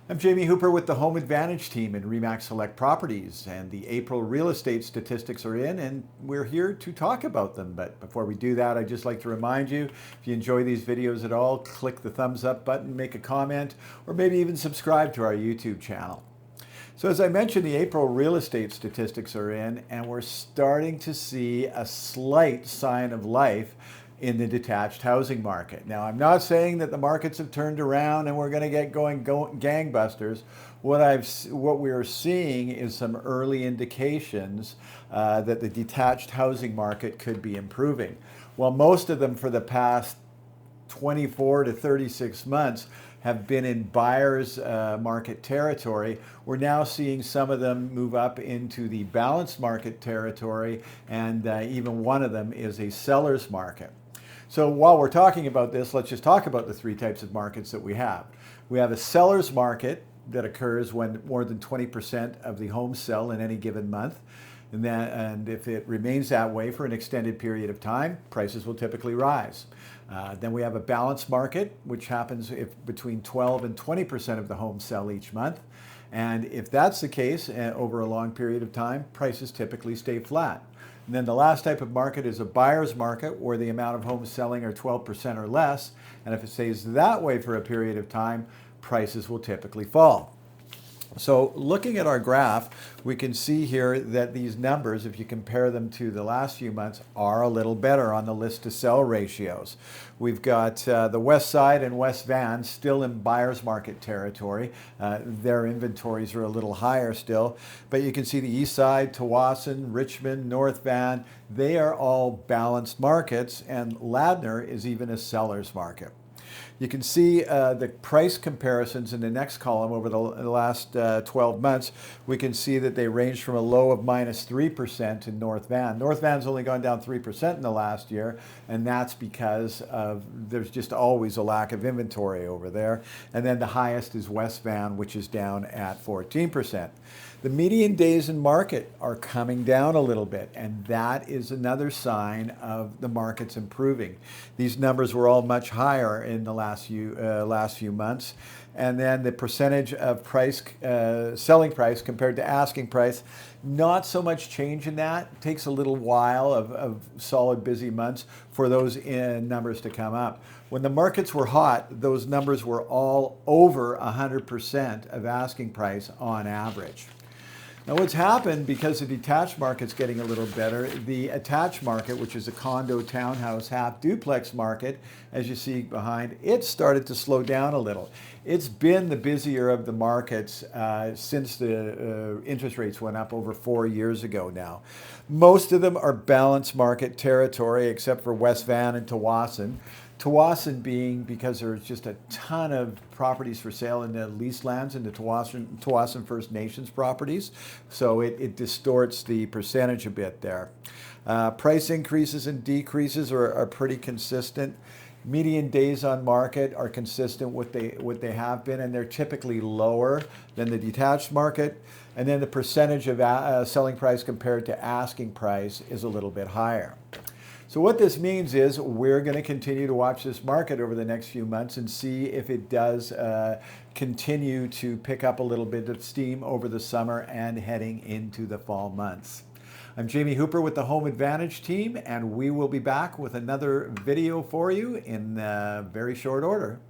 I'm Jamie Hooper with the Home Advantage team in RE/MAX Select Properties, and the April real estate statistics are in, and we're here to talk about them. But before we do that, I'd just like to remind you, if you enjoy these videos at all, click the thumbs up button, make a comment, or maybe even subscribe to our YouTube channel. So as I mentioned, the April real estate statistics are in, and we're starting to see a slight sign of life in the detached housing market. Now, I'm not saying that the markets have turned around and we're going to get going gangbusters. What we're seeing is some early indications that the detached housing market could be improving. While most of them for the past 24 to 36 months have been in buyer's market territory, we're now seeing some of them move up into the balanced market territory, and even one of them is a seller's market. So while we're talking about this, let's just talk about the three types of markets that we have. We have a seller's market that occurs when more than 20% of the homes sell in any given month. And if it remains that way for an extended period of time, prices will typically rise. Then we have a balanced market, which happens if between 12 and 20% of the homes sell each month. And if that's the case over a long period of time, prices typically stay flat. And then the last type of market is a buyer's market, where the amount of homes selling are 12% or less. And if it stays that way for a period of time, prices will typically fall. So looking at our graph, we can see here that these numbers, if you compare them to the last few months, are a little better on the list to sell ratios. We've got the West Side and West Van still in buyer's market territory. Their inventories are a little higher still, but you can see the East Side, Tawasin, Richmond, North Van, they are all balanced markets, and Ladner is even a seller's market. You can see the price comparisons in the next column over the last 12 months. We can see that they range from a low of -3% in North Van. North Van's only gone down 3% in the last year, and that's because there's just always a lack of inventory over there. And then the highest is West Van, which is down at 14%. The median days in market are coming down a little bit, and that is another sign of the market's improving. These numbers were all much higher in the last few months. And then the percentage of selling price compared to asking price, not so much change in that. It takes a little while of solid busy months for those numbers to come up. When the markets were hot, those numbers were all over 100% of asking price on average. Now what's happened, because the detached market's getting a little better, the attached market, which is a condo, townhouse, half duplex market, as you see behind, it started to slow down a little. It's been the busier of the markets since the interest rates went up over 4 years ago now. Most of them are balanced market territory, except for West Van and Tawasin. Tawasin being because there's just a ton of properties for sale in the leased lands in the Tawasin First Nations properties, so it distorts the percentage a bit there. Price increases and decreases are pretty consistent. Median days on market are consistent with what they have been, and they're typically lower than the detached market. And then the percentage of selling price compared to asking price is a little bit higher. So what this means is we're going to continue to watch this market over the next few months and see if it does continue to pick up a little bit of steam over the summer and heading into the fall months. I'm Jamie Hooper with the Home Advantage team, and we will be back with another video for you in very short order.